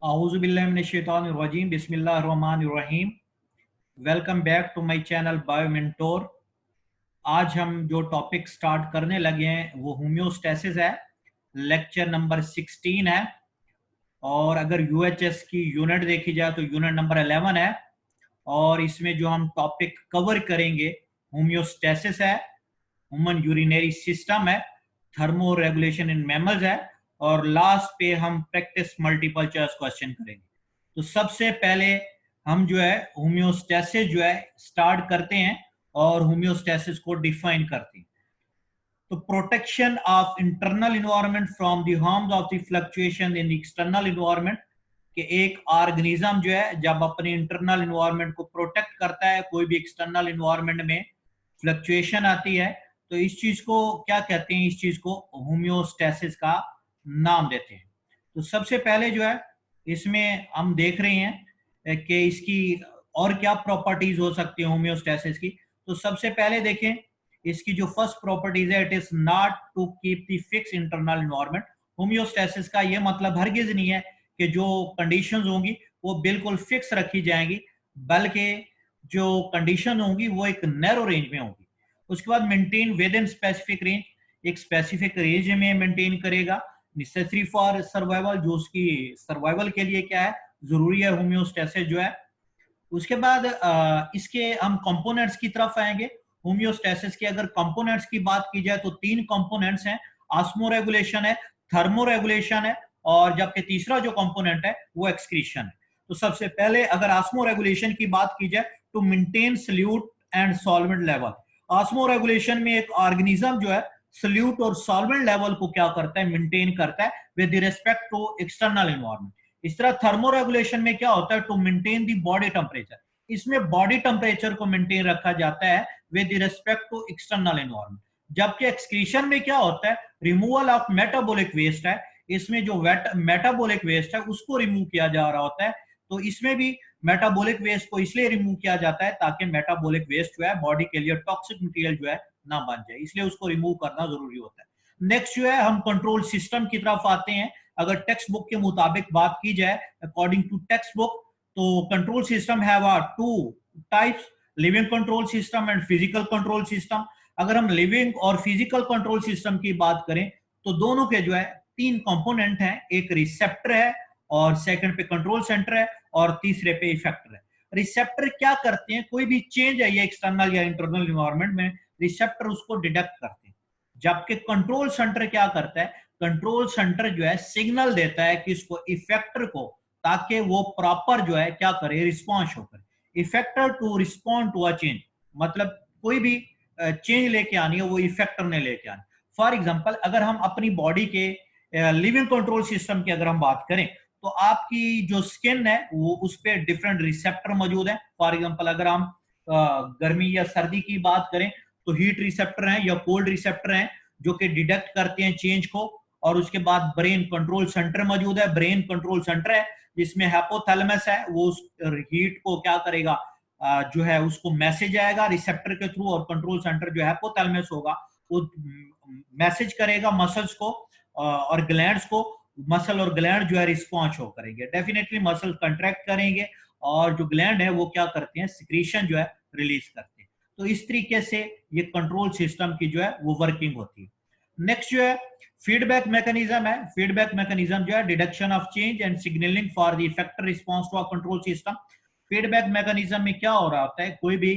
Auzubillahiminash-shaytanir-rajim. Bismillahir-rahmanir-rahim. Welcome back to my channel Bio Mentor. आज हम जो टॉपिक स्टार्ट करने लगे हैं वो होम्योस्टेसिस है। लेक्चर नंबर 16 है और अगर यूएचएस की यूनिट देखी जाए तो यूनिट नंबर 11 है। और इसमें जो हम टॉपिक कवर करेंगे होम्योस्टेसिस है, ह्यूमन यूरिनरी सिस्टम है, थर्मो रेगुलेशन इन मैमल्स है और लास्ट पे हम प्रैक्टिस मल्टीपल चॉइस क्वेश्चन करेंगे। तो सबसे पहले हम जो है होम्योस्टेसिस जो है स्टार्ट करते हैं और होम्योस्टेसिस को डिफाइन करते हैं। तो protection of internal environment from the harms of the fluctuation in the external environment, कि एक ऑर्गेनिज्म जो है जब अपने इंटरनल इन्वायरमेंट को प्रोटेक्ट करता है, कोई भी एक्सटर्नल इन्वायरमेंट में फ्लक्चुएशन आती है तो इस चीज को क्या कहते हैं, इस चीज को होम्योस्टेसिस का नाम देते हैं। तो सबसे पहले जो है इसमें हम देख रहे हैं कि इसकी और क्या प्रॉपर्टीज हो सकती है होम्योस्टेसिस की। तो सबसे पहले देखें इसकी जो फर्स्ट प्रॉपर्टीज है, it is not to keep the fix internal environment. Homeostasis का ये मतलब हरगिज नहीं है कि जो कंडीशंस होंगी वो बिल्कुल फिक्स रखी जाएंगी, बल्कि जो कंडीशन होंगी वो एक नैरो रेंज में होगी। उसके बाद maintain with in specific range, एक स्पेसिफिक रेंज में मेंटेन करेगा। नेसेसरी फॉर सर्वाइवल, जो उसकी सर्वाइवल के लिए क्या है जरूरी है होम्योस्टेसिस जो है। उसके बाद इसके हम कंपोनेंट्स की तरफ आएंगे। होम्योस्टेसिस के अगर कंपोनेंट्स की बात की जाए तो तीन कंपोनेंट्स हैं, ऑस्मो रेगुलेशन है, थर्मो रेगुलेशन है और जबकि तीसरा जो कंपोनेंट है वो एक्सक्रीशन है। तो सबसे पहले अगर ऑस्मो रेगुलेशन की बात की जाए तो maintain solute and solvent level. Osmoregulation में एक ऑर्गेनिज्म जो है सल्यूट और सॉल्वेंट लेवल को क्या करता है, मेंटेन करता है with respect to external environment. इस तरह थर्मो रेगुलेशन में क्या होता है, to maintain the body temperature, इसमें बॉडी टेम्परेचर को मेंटेन रखा जाता है with respect to external environment. जबकि एक्सक्रीशन में क्या होता है, रिमूवल ऑफ मेटाबॉलिक वेस्ट है, इसमें जो मेटाबॉलिक वेस्ट है उसको रिमूव किया जा रहा होता है। तो इसमें भी मेटाबॉलिक वेस्ट को इसलिए रिमूव किया जाता है ताकि मेटाबॉलिक वेस्ट जो है बॉडी के लिए टॉक्सिक मटेरियल जो है ना बन जाए, इसलिए उसको रिमूव करना जरूरी होता है। नेक्स्ट जो है हम कंट्रोल सिस्टम की तरफ आते हैं। अगर टेक्स्ट बुक के मुताबिक बात की जाए, अकॉर्डिंग टू टेक्स्ट बुक, तो control system have two types, living control system and physical control system. अगर हम लिविंग और फिजिकल कंट्रोल सिस्टम की बात करें तो दोनों के जो है तीन कंपोनेंट हैं, एक रिसेप्टर है और सेकंड पे कंट्रोल सेंटर है और तीसरे पे इफेक्टर है। रिसेप्टर क्या करते हैं, कोई भी चेंज है ये एक्सटर्नल या इंटरनल इन्वायरमेंट में, रिसेप्टर उसको डिटेक्ट करते हैं। जबकि कंट्रोल सेंटर क्या करता है, कंट्रोल सेंटर जो है सिग्नल देता है किसको, इफेक्टर को, ताकि वो प्रॉपर जो है क्या करे, रिस्पॉन्स हो करे। Effector to respond to a change, मतलब कोई भी चेंज लेके आनी है वो इफेक्टर ने लेके आनी। फॉर एग्जांपल अगर हम अपनी बॉडी के लिविंग कंट्रोल सिस्टम की अगर हम बात करें तो आपकी जो स्किन है वो उस पर डिफरेंट रिसेप्टर मौजूद है। फॉर एग्जांपल अगर हम गर्मी या सर्दी की बात करें तो हीट रिसेप्टर हैं या कोल्ड रिसेप्टर हैं जो कि डिटेक्ट करते हैं चेंज को। और उसके बाद ब्रेन कंट्रोल सेंटर मौजूद है, ब्रेन कंट्रोल सेंटर है जिसमें हाइपोथैलेमस है, वो उस हीट को क्या करेगा, जो है उसको मैसेज आएगा रिसेप्टर के थ्रू और कंट्रोल सेंटर जो हाइपोथैलेमस होगा वो मैसेज करेगा मसल्स को और ग्लैंड्स को। मसल और ग्लैंड जो है रिस्पॉन्स शो करेंगे, डेफिनेटली मसल कंट्रैक्ट करेंगे और जो ग्लैंड है वो क्या करते हैं, सिक्रीशन जो है रिलीज करते हैं। तो इस तरीके से ये कंट्रोल सिस्टम की जो है वो वर्किंग होती है। नेक्स्ट जो है फीडबैक मैकेनिज्म है। फीडबैक मैकेनिज्म जो है detection of change and signalling for the effector response to a control system. Feedback mechanism में क्या हो रहा होता है, कोई भी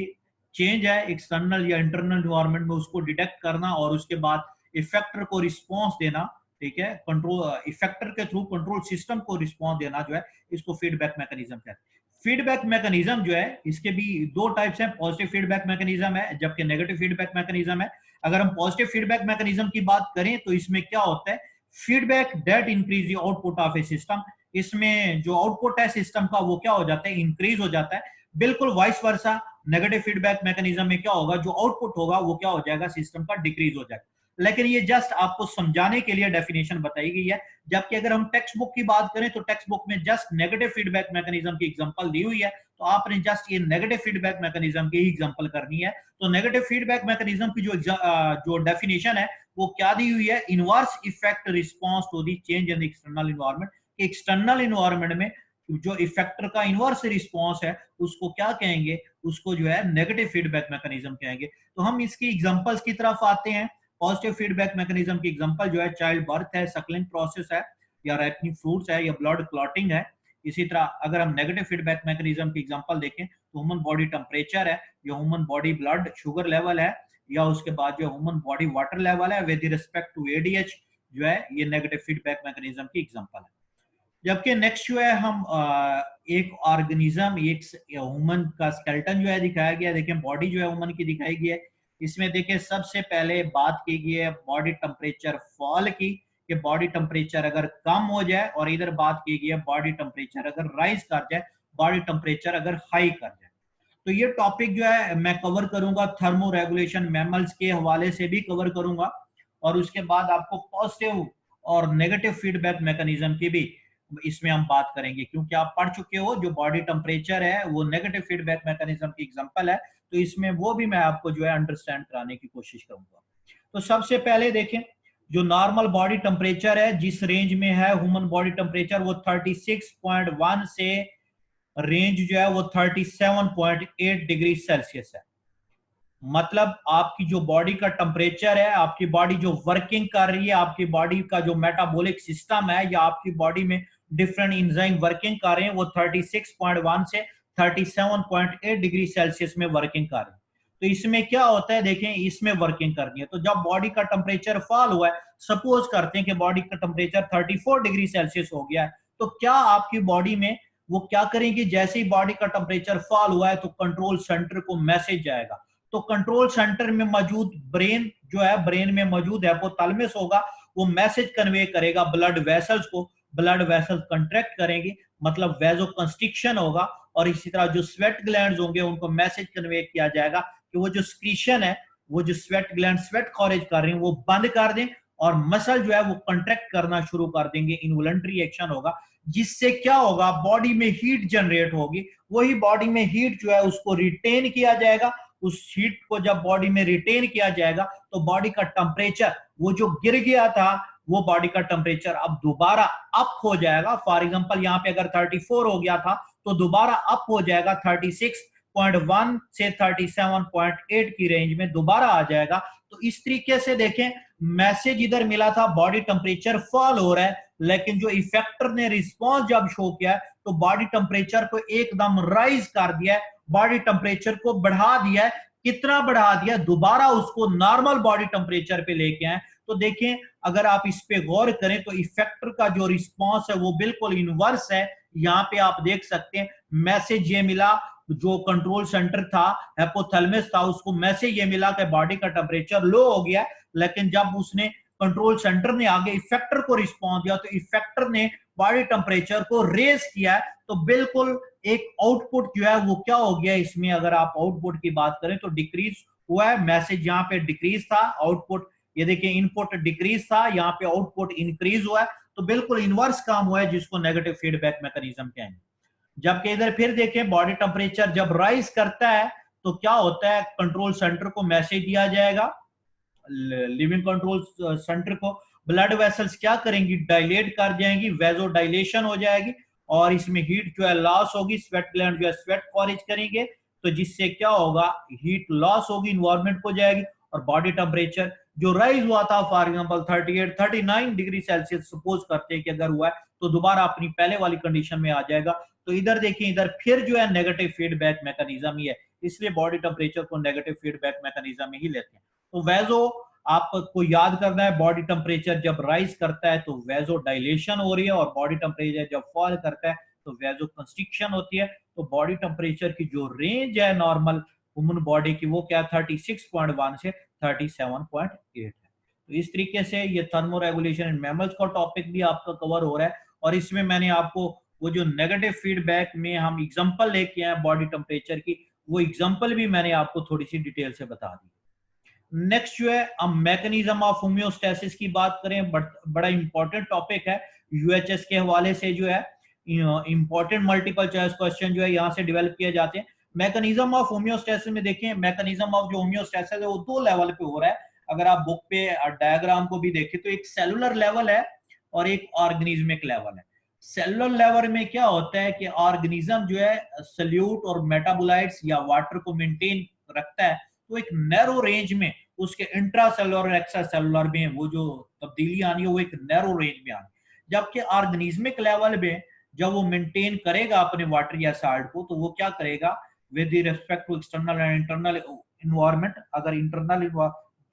चेंज है एक्सटर्नल या इंटरनल एनवायरनमेंट में उसको डिटेक्ट करना और उसके बाद इफेक्टर को रिस्पॉन्स देना, ठीक है, कंट्रोल इफेक्टर के थ्रू कंट्रोल सिस्टम को रिस्पॉन्स देना जो है इसको फीडबैक मैकेनिज्म कहते हैं। फीडबैक मैकेनिज्म जो है इसके भी दो टाइप्स हैं, पॉजिटिव फीडबैक मैकेनिज्म है जबकि नेगेटिव फीडबैक मैकेनिज्म है। अगर हम पॉजिटिव फीडबैक मैकेनिज्म की बात करें तो इसमें क्या होता है, feedback that increase the output of A system, इसमें जो आउटपुट है सिस्टम का वो क्या हो जाता है, इंक्रीज हो जाता है। बिल्कुल vice versa negative feedback mechanism में क्या होगा, जो आउटपुट होगा वो क्या हो जाएगा, सिस्टम का डिक्रीज हो जाएगा। लेकिन ये जस्ट आपको समझाने के लिए डेफिनेशन बताई गई है। जबकि अगर हम टेक्स्ट बुक की बात करें तो टेक्स्ट बुक में जस्ट नेगेटिव फीडबैक मैकेनिज्म की एग्जांपल दी हुई है, तो आपने जस्ट ये नेगेटिव फीडबैक मैकेनिज्म की ही एग्जांपल करनी है। तो नेगेटिव फीडबैक मैकेनिज्म की जो डेफिनेशन है वो क्या दी हुई है, inverse effect response to the change in the external environment, external environment में जो इफेक्टर का इनवर्स रिस्पॉन्स है उसको क्या कहेंगे, उसको जो है नेगेटिव फीडबैक मैकेनिज्म कहेंगे। तो हम इसकी एग्जांपल्स की तरफ आते हैं। पॉजिटिव फीडबैक मैकेनिज्म की एग्जांपल जो है चाइल्ड बर्थ है, सकलिंग प्रोसेस है, या रैपनिंग फ्रूट्स है, या ब्लड क्लॉटिंग है। इसी तरह अगर हम नेगेटिव फीडबैक मैकेनिज्म की एग्जांपल देखें तो ह्यूमन बॉडी टेम्परेचर है, या human body blood sugar level है, या उसके बाद जो ह्यूमन बॉडी वाटर लेवल है विद रिस्पेक्ट टू एडीएच, जो है ये नेगेटिव फीडबैक मैकेनिज्म की एग्जांपल है। जबकि नेक्स्ट जो है हम एक ऑर्गेनिज्म, एक ह्यूमन का स्केलेटन जो है दिखाया गया है। देखिए बॉडी जो है ह्यूमन की दिखाई गई है। इसमें देखिए सबसे पहले बात की गई है बॉडी टेम्परेचर फॉल की, कि बॉडी टेम्परेचर अगर कम हो जाए, और इधर बात की गई है बॉडी टेम्परेचर अगर राइज कर जाए, बॉडी टेम्परेचर अगर हाई कर जाए। तो ये टॉपिक जो है मैं कवर करूंगा, थर्मो रेगुलेशन मैमल्स के हवाले से भी कवर करूंगा, और उसके बाद आपको पॉजिटिव और नेगेटिव फीडबैक मैकेनिज्म की भी इसमें हम बात करेंगे, क्योंकि आप पढ़ चुके हो जो बॉडी टेम्परेचर है वो नेगेटिव फीडबैक मैकेनिज्म की एग्जांपल है। तो इसमें वो भी मैं आपको जो है अंडरस्टैंड कराने की कोशिश करूंगा। तो सबसे पहले देखें, जो नॉर्मल बॉडी टेम्परेचर है जिस रेंज में है ह्यूमन बॉडी टेम्परेचर, वो 36.1 से रेंज जो है वो 37.8 डिग्री सेल्सियस है। मतलब आपकी जो बॉडी का टेम्परेचर है, आपकी बॉडी जो वर्किंग कर रही है, आपकी बॉडी का जो मेटाबॉलिक सिस्टम है, या आपकी बॉडी में डिफरेंट एंजाइम वर्किंग कर रहे हैं, वो 36.1 से 37.8 डिग्री सेल्सियस में वर्किंग कर रहे हैं। तो इसमें क्या होता है, देखें इसमें वर्किंग करनी है। तो जब बॉडी का टेम्परेचर फॉल हुआ है, सपोज करते हैं कि बॉडी का टेम्परेचर 34 डिग्री सेल्सियस हो गया है, तो क्या आपकी बॉडी में वो क्या करेंगे, जैसे ही बॉडी का टेम्परेचर फॉल हुआ है तो कंट्रोल सेंटर को मैसेज जाएगा। तो कंट्रोल सेंटर में मौजूद ब्रेन जो है, ब्रेन में मौजूद हाइपोथैलेमस होगा, वो मैसेज कन्वे करेगा ब्लड वेसल्स को, ब्लड वेसल्स कंट्रैक्ट करेंगे, मतलब वेजो कंस्ट्रिक्शन होगा। और इसी तरह जो स्वेट ग्लैंड्स होंगे उनको मैसेज कन्वे किया जाएगा कि वो जो स्क्रीशन है, वो जो स्वेट ग्लैंड स्वेट खारिज कर रहे हैं वो बंद कर दें, और मसल जो है वो कंट्रैक्ट करना शुरू कर देंगे, इनवॉलंटरी एक्शन होगा, जिससे क्या होगा, बॉडी में हीट जनरेट होगी। वही बॉडी में हीट जो है उसको रिटेन किया जाएगा। उस हीट को जब बॉडी में रिटेन किया जाएगा तो बॉडी का टेम्परेचर वो जो गिर गया था, वो बॉडी का टेम्परेचर अब दोबारा अप हो जाएगा। फॉर एग्जांपल यहाँ पे अगर 34 हो गया था तो दोबारा अप हो जाएगा, 36.1 से 37.8 की रेंज में दोबारा आ जाएगा। तो इस तरीके से देखें, मैसेज इधर मिला था बॉडी टेम्परेचर फॉल हो रहा है, लेकिन जो इफेक्टर ने रिस्पॉन्स जब शो किया तो बॉडी टेम्परेचर को एकदम राइज कर दिया है, बॉडी टेम्परेचर को बढ़ा दिया है। कितना बढ़ा दिया, दोबारा उसको नॉर्मल बॉडी टेम्परेचर पे लेके आए। तो देखें, अगर आप इस पे गौर करें तो इफेक्टर का जो रिस्पॉन्स है वो बिल्कुल इनवर्स है। यहाँ पे आप देख सकते हैं मैसेज ये मिला, जो कंट्रोल सेंटर था, हाइपोथैलेमस था, उसको मैसेज ये मिला कि बॉडी का टेम्परेचर लो हो गया, लेकिन जब उसने कंट्रोल सेंटर ने आगे इफेक्टर को रिस्पॉन्स दिया तो इफेक्टर ने बॉडी टेम्परेचर को रेज किया। तो बिल्कुल एक आउटपुट जो है वो क्या हो गया, इसमें अगर आप आउटपुट की बात करें तो डिक्रीज हुआ है। मैसेज यहाँ पे डिक्रीज था, आउटपुट ये देखिए इनपुट डिक्रीज था, यहाँ पे आउटपुट इंक्रीज हुआ है। तो बिल्कुल इनवर्स काम हुआ है, जिसको नेगेटिव फीडबैक मैकेनिज्म कहेंगे। जबकि इधर फिर देखें, बॉडी टेम्परेचर जब राइज करता है तो क्या होता है, कंट्रोल सेंटर को मैसेज दिया जाएगा, लिविंग कंट्रोल सेंटर को, ब्लड वेसल्स क्या करेंगी, डायलेट कर जाएंगी, वेजो डायलेशन हो जाएगी, और इसमें हीट जो है लॉस होगी, स्वेट ग्लैंड जो है स्वेट खारिज करेंगे, तो जिससे क्या होगा, हीट लॉस होगी, इन्वायरमेंट को जाएगी, और बॉडी टेम्परेचर जो राइज हुआ था for example 38 39 degree Celsius suppose करते हैं कि अगर हुआ है, तो दोबारा अपनी पहले वाली कंडीशन में आ जाएगा। तो इधर देखिए, इधर फिर जो है नेगेटिव फीडबैक मैकेनिज्म ही है, इसलिए बॉडी टेम्परेचर को नेगेटिव फीडबैक मैकेनिज्म में ही लेते हैं। तो वेजो आपको याद करना है, बॉडी टेम्परेचर जब राइज करता है तो वेजो डायलेशन हो रही है, और बॉडी टेम्परेचर जब फॉल करता है तो वेजो कंस्ट्रिक्शन होती है। तो बॉडी टेम्परेचर की जो रेंज है नॉर्मल ह्यूमन बॉडी की, वो क्या 36.1 से 37.8 है। तो इस तरीके से ये थर्मो रेगुलेशन इन मैमल्स का टॉपिक भी आपका कवर हो रहा है, और इसमें मैंने आपको वो जो नेगेटिव फीडबैक में हम एग्जांपल लेके आए बॉडी टेम्परेचर की, वो एग्जांपल भी मैंने आपको थोड़ी सी डिटेल से बता दी। नेक्स्ट जो है, हम मैकेनिज्म ऑफ होम्योस्टेसिस की बात करें, बड़ा इंपॉर्टेंट टॉपिक है। यूएचएस के हवाले से जो है इंपॉर्टेंट मल्टीपल चॉइस क्वेश्चन जो है यहाँ से डेवलप किए जाते हैं। मैकेनिज्म ऑफ होम्योस्टेसिस में देखें, मैकेनिज्म ऑफ जो होम्योस्टेसिस है वो दो लेवल पे हो रहा है। अगर आप बुक पे डायग्राम को भी देखें तो एक सेलुलर लेवल है और एक ऑर्गेनिज्मिक लेवल है। सेलुलर लेवल में क्या होता है कि ऑर्गेनिज्म जो है सल्यूट और मेटाबोलाइट्स या वाटर को मेंटेन रखता है, तो एक नैरो रेंज में उसके इंट्रा सेलुलर और एक्स्ट्रा सेलुलर में वो जो तब्दीली आनी है वो एक नैरो रेंज में आनी है। जबकि ऑर्गेनिज्मिक लेवल में जब वो मेंटेन करेगा अपने वाटर या साल्ट को, तो वो क्या करेगा with respect to external and internal environment, अगर इंटरनल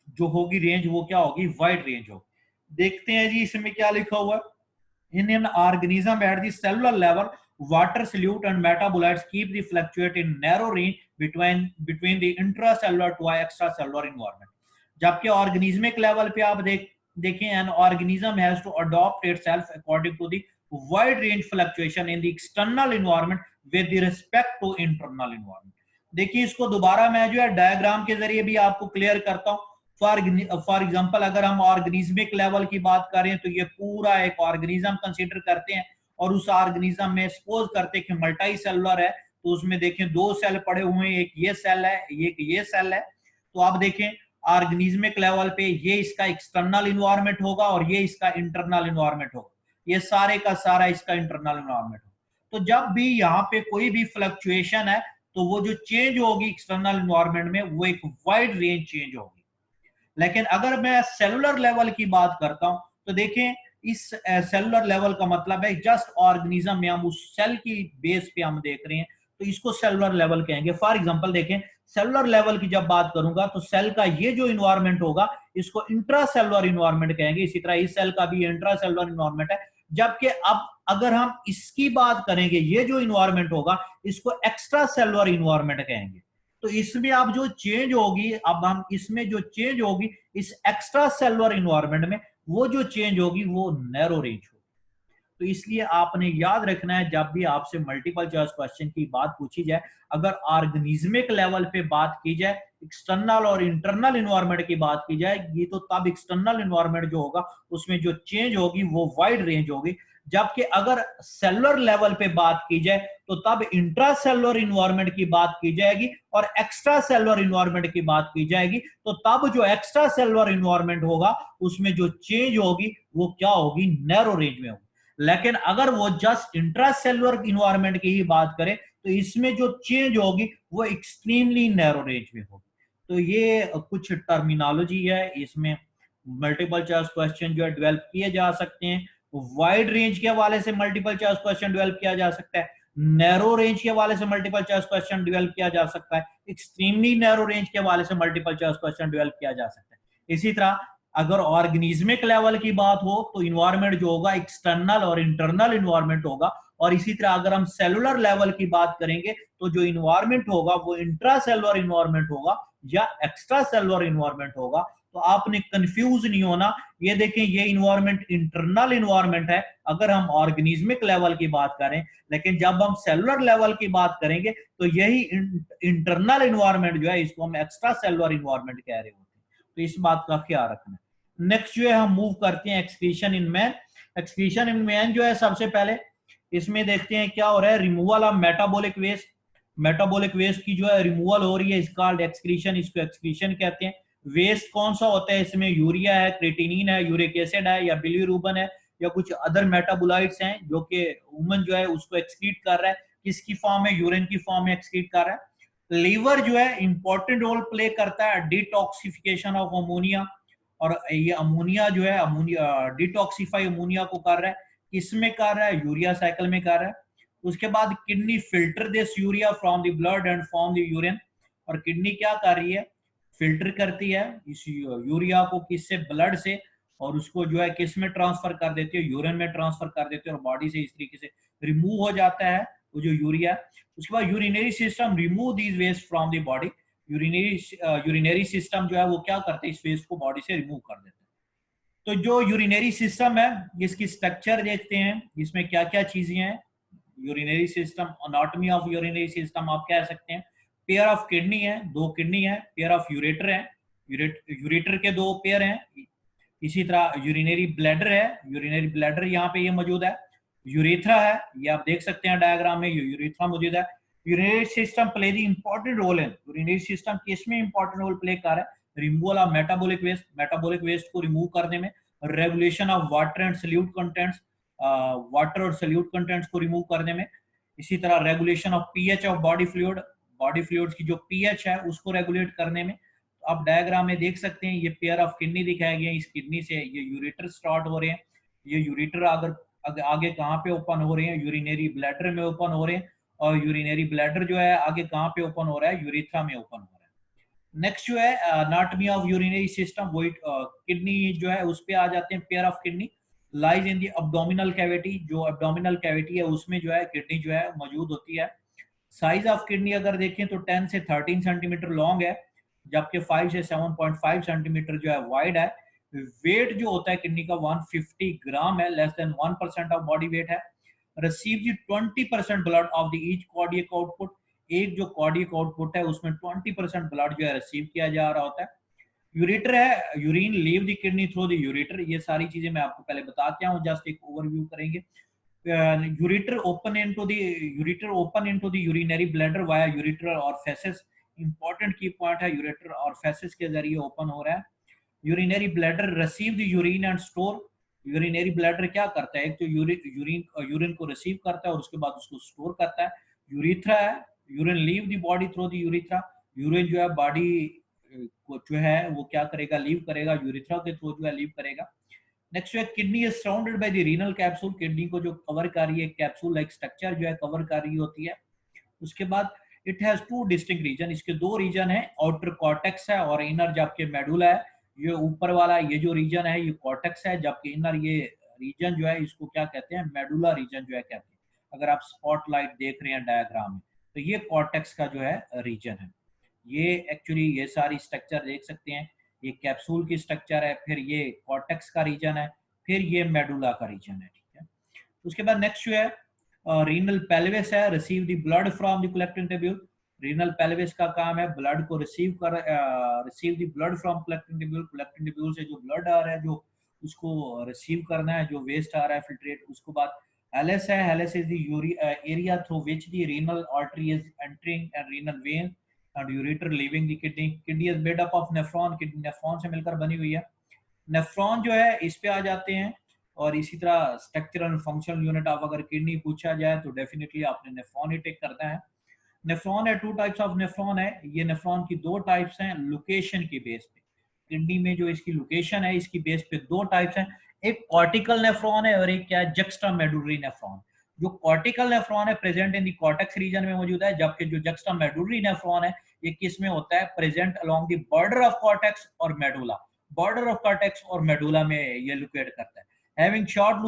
जो होगी रेंज वो क्या होगी, वाइड रेंज होगी। देखते हैं जी इसमें क्या लिखा हुआ है। In an organism at the cellular level, water solute and metabolites keep the fluctuate in narrow range between the intracellular to extracellular environment. जबकि ऑर्गेनिज्मिक लेवल पे आप देखें, an organism has to adopt itself according to the wide range fluctuation in the external environment with respect to internal environment. देखिए इसको दोबारा मैं जो है डायग्राम के जरिए भी आपको क्लियर करता हूं। फॉर एग्जाम्पल अगर हम ऑर्गेनिज्मिक लेवल की बात करें तो ये पूरा एक ऑर्गेनिज्म कंसीडर करते हैं, और उस ऑर्गेनिज्म में सपोज करते हैं कि मल्टी सेलुलर है, तो उसमें देखें दो सेल पड़े हुए हैं, एक ये सेल है, एक ये सेल है। तो आप देखें ऑर्गेनिज्मिक लेवल पे ये इसका एक्सटर्नल इन्वायरमेंट होगा और ये इसका इंटरनल इन्वायरमेंट होगा, ये सारे का सारा इसका इंटरनल इन्वायरमेंट होगा। तो जब भी यहाँ पे कोई भी फ्लक्चुएशन है तो वो जो चेंज होगी एक्सटर्नल इन्वायरमेंट में वो एक वाइड रेंज चेंज होगी। लेकिन अगर मैं सेलुलर लेवल की बात करता हूं तो देखें इस सेलुलर लेवल का मतलब है जस्ट ऑर्गेनिज्म में हम उस सेल की बेस पे हम देख रहे हैं, तो इसको सेलुलर लेवल कहेंगे। फॉर एग्जांपल देखें सेलुलर लेवल की जब बात करूंगा तो सेल का ये जो इन्वायरमेंट होगा इसको इंट्रा सेलुलर इन्वायरमेंट कहेंगे, इसी तरह इस सेल का भी इंट्रा सेलुलर इन्वायरमेंट है। जबकि अब अगर हम इसकी बात करेंगे ये जो इन्वायरमेंट होगा इसको एक्स्ट्रा सेलुलर इन्वायरमेंट कहेंगे। तो इसमें अब जो चेंज होगी, अब हम इसमें जो चेंज होगी इस एक्स्ट्रा सेलुलर इन्वायरमेंट में वो जो चेंज होगी वो नैरो रेंज होगी। तो इसलिए आपने याद रखना है जब भी आपसे मल्टीपल चॉइस क्वेश्चन की बात पूछी जाए, अगर ऑर्गेनिज्मिक लेवल पे बात की जाए, एक्सटर्नल और इंटरनल इन्वायरमेंट की बात की जाएगी, तो तब एक्सटर्नल इन्वायरमेंट जो होगा उसमें जो चेंज होगी वो वाइड रेंज होगी। जबकि अगर सेलुलर लेवल पे बात की जाए तो तब इंट्रा सेलुलर इन्वायरमेंट की बात की जाएगी और एक्स्ट्रा सेलुलर इन्वायरमेंट की बात की जाएगी। तो तब जो एक्स्ट्रा सेलुलर इन्वायरमेंट होगा उसमें जो चेंज होगी वो क्या होगी, नैरो रेंज में होगी। लेकिन अगर वो जस्ट इंट्रा सेलुलर इन्वायरमेंट की ही बात करें तो इसमें जो चेंज होगी वो एक्सट्रीमली नैरो रेंज में होगी। तो ये कुछ टर्मिनोलॉजी है, इसमें मल्टीपल चॉइस क्वेश्चन जो है डेवलप किए जा सकते हैं। वाइड रेंज के हवाले से मल्टीपल चॉइस क्वेश्चन डेवलप किया जा सकता है, नैरो रेंज के हवाले से मल्टीपल चॉइस क्वेश्चन डेवलप किया जा सकता है, एक्सट्रीमली नैरो रेंज के हवाले से मल्टीपल चॉइस क्वेश्चन डेवलप किया जा सकता है। इसी तरह अगर ऑर्गेनिज्मिक लेवल की बात हो तो इन्वायरमेंट जो होगा एक्सटर्नल और इंटरनल इन्वायरमेंट होगा, और इसी तरह अगर हम सेलुलर लेवल की बात करेंगे तो जो इन्वायरमेंट होगा वो इंट्रा सेलुलर इन्वायरमेंट होगा या एक्स्ट्रा सेलुलर इन्वायरमेंट होगा। तो आपने कंफ्यूज नहीं होना। ये देखें ये इन्वायरमेंट इंटरनल इन्वायरमेंट है अगर हम ऑर्गेनिज्मिक लेवल की बात करें, लेकिन जब हम सेलुलर लेवल की बात करेंगे तो यही इंटरनल इन्वायरमेंट जो है इसको हम एक्स्ट्रा सेलुलर इन्वायरमेंट कह रहे होते हैं। तो इस बात का ख्याल रखना। नेक्स्ट जो है हम मूव करते हैं excretion in man. Excretion in man जो है सबसे पहले इसमें देखते हैं क्या हो रहा है, removal of metabolic waste. Metabolic waste की जो है रिमूवल हो रही है, इसका एक्सक्रीशन, इसको एक्सक्रीशन कहते हैं। वेस्ट कौन सा होता है, इसमें यूरिया है, क्रेटिनिन है, यूरिक एसिड है, या बिलीरुबिन है, या कुछ अदर मेटाबोलाइट्स हैं जो कि ह्यूमन जो है उसको एक्सक्रीट कर रहा है। किसकी फॉर्म में, यूरिन की फॉर्म में एक्सक्रीट कर रहा है। लीवर जो है इंपॉर्टेंट रोल प्ले करता है डिटॉक्सिफिकेशन ऑफ अमोनिया, और ये अमोनिया जो है अमोनिया डिटॉक्सिफाई अमोनिया को कर रहा है। किसमें कर रहा है, यूरिया साइकिल में कर रहा है। उसके बाद kidney filter this urea from the blood and form the urine, और किडनी क्या कर रही है, फिल्टर करती है इस यूरिया को किससे, ब्लड से, और उसको जो है किस में ट्रांसफर कर देती है, यूरिन में ट्रांसफर कर देती है, और बॉडी से इस तरीके से रिमूव हो जाता है वो जो यूरिया। उसके बाद urinary system remove these waste from the body. Urinary system जो है वो क्या करते हैं, इस वेस्ट को बॉडी से रिमूव कर देते हैं। तो जो यूरिनरी सिस्टम है इसकी स्ट्रक्चर देखते हैं, इसमें क्या क्या चीजें हैं। Urinary system, anatomy of urinary system आप कह सकते हैं। पेयर ऑफ किडनी है, दो किडनी है। पेयर ऑफ यूरेटर है, यूरेटर के दो पेयर हैं। इसी तरह यूरिनरी ब्लैडर है, यूरिनरी ब्लैडर यहाँ पे ये मौजूद है। यूरेथ्रा है, ये आप देख सकते हैं डायग्राम में, यूरेथ्रा मौजूद है। Urinary system play the important role है, यूरिनरी सिस्टम किसमें इंपॉर्टेंट रोल प्ले कर रहा है, removal of metabolic waste, metabolic waste को रिमूव करने में, regulation of water and solute contents, water और सल्यूट कंटेंट्स को रिमूव करने में। इसी तरह regulation of pH of body fluids की जो पीएच है उसको रेगुलेट करने में। तो आप डायग्राम में देख सकते हैं, ये पेयर ऑफ किडनी दिखाया गया है। इस किडनी से ये यूरेटर स्टार्ट हो रहे हैं। ये यूरेटर अगर आगे कहाँ पे ओपन हो रहे हैं, यूरिनरी ब्लैडर में ओपन हो रहे हैं, और यूरिनरी ब्लैडर जो है आगे कहाँ पे ओपन हो रहा है, यूरिथ्रा में ओपन हो रहा है। नेक्स्ट जो है अनाटमी ऑफ यूरिनरी सिस्टम, वो किडनी जो है उस पे आ जाते हैं। Pair of kidney lies in the abdominal cavity, जो अब्डोमिनल कैविटी है उसमें जो है किडनी जो है मौजूद होती है। साइज ऑफ किडनी अगर देखें तो 10 से 13 सेंटीमीटर लॉन्ग है, जबकि 5 से 7.5 सेंटीमीटर जो है वाइड है। वेट जो होता है किडनी का 150 ग्राम है, less than 1% of body weight है। रिसीव जी 20% blood of the each cardiac output, एक जो कार्डियक आउटपुट है उसमें 20% ब्लड जो है रिसीव किया जा रहा होता है। यूरेटर है, urine leave the kidney through the ureter. ये सारी चीजें मैं आपको पहले बता के आऊं, जस्ट एक ओवरव्यू करेंगे। ureter open into the urinary bladder via ureter or feces। Important की पॉइंट है, यूरेटर और फेसिस के जरिए ओपन हो रहा है। Urinary bladder receive the urine and store. Urinary bladder क्या करता है, एक तो यूरिन को रिसीव करता है और उसके बाद उसको स्टोर करता है। यूरिथ्रा है, urine leave the body through the urethra. Urine जो है बॉडी को जो है वो क्या करेगा, लीव करेगा, यूरिथ्रा के थ्रू जो है लीव करेगा। नेक्स्ट है kidney is surrounded by the renal capsule. Kidney को जो कवर कर रही है कैप्सूल लाइक स्ट्रक्चर जो है कवर कर रही होती है। उसके बाद it has two distinct region, इसके दो रीजन है, आउटर कॉर्टेक्स है और इनर जबकि मेडुला है। ये ऊपर वाला ये जो रीजन है ये कॉर्टेक्स है, जबकि इनर ये रीजन जो है इसको क्या कहते हैं, मेडुला रीजन जो है कहते हैं। अगर आप स्पॉटलाइट देख रहे हैं डायग्राम में तो ये कॉर्टेक्स का जो है रीजन है। ये एक्चुअली ये सारी स्ट्रक्चर देख सकते हैं, ये कैप्सूल की स्ट्रक्चर है, फिर ये कॉर्टेक्स का रीजन है, फिर ये मेडुला का रीजन है, ठीक है। उसके बाद नेक्स्ट जो है रीनल पेल्विस है, receive the blood from the collecting tubule. Renal pelvis का काम है ब्लड को receive the blood from collecting tubule. Collecting tubule से जो ब्लड आ रहा है जो उसको रिसीव करना है, जो वेस्ट आ रहा है फिल्ट्रेट। उसके बाद हेलेस है, Halley's is the area through which the renal artery is entering and renal vein and ureter leaving the kidney। kidney is made up of nephron, kidney nephron से मिलकर बनी हुई है। नेफ्रॉन जो है इस पे आ जाते हैं, और इसी तरह स्ट्रक्चरल फंक्शनल यूनिट ऑफ अगर किडनी पूछा जाए तो डेफिनेटली आपने नेफ्रॉन ही टेक करना है। नेफ्रॉन है, टू टाइप्स ऑफ नेफ्रॉन है। ये नेफ्रॉन की दो टाइप्स हैं लोकेशन की बेस पे। किडनी में जो इसकी लोकेशन है इसकी बेस पे दो टाइप्स हैं, एक कॉर्टिकल नेफ्रॉन है और एक क्या है, जक्स्टा मेडुलरी नेफ्रॉन। जो कॉर्टिकल नेफ्रॉन है present in the cortex region में मौजूद है, जबकि जो जक्स्टा मेडुलरी नेफ्रॉन है ये किस में होता है, present along the border of cortex और मेडुला। बॉर्डर ऑफ कॉर्टेक्स और मेडुला में ये लोकेट करता है। Having short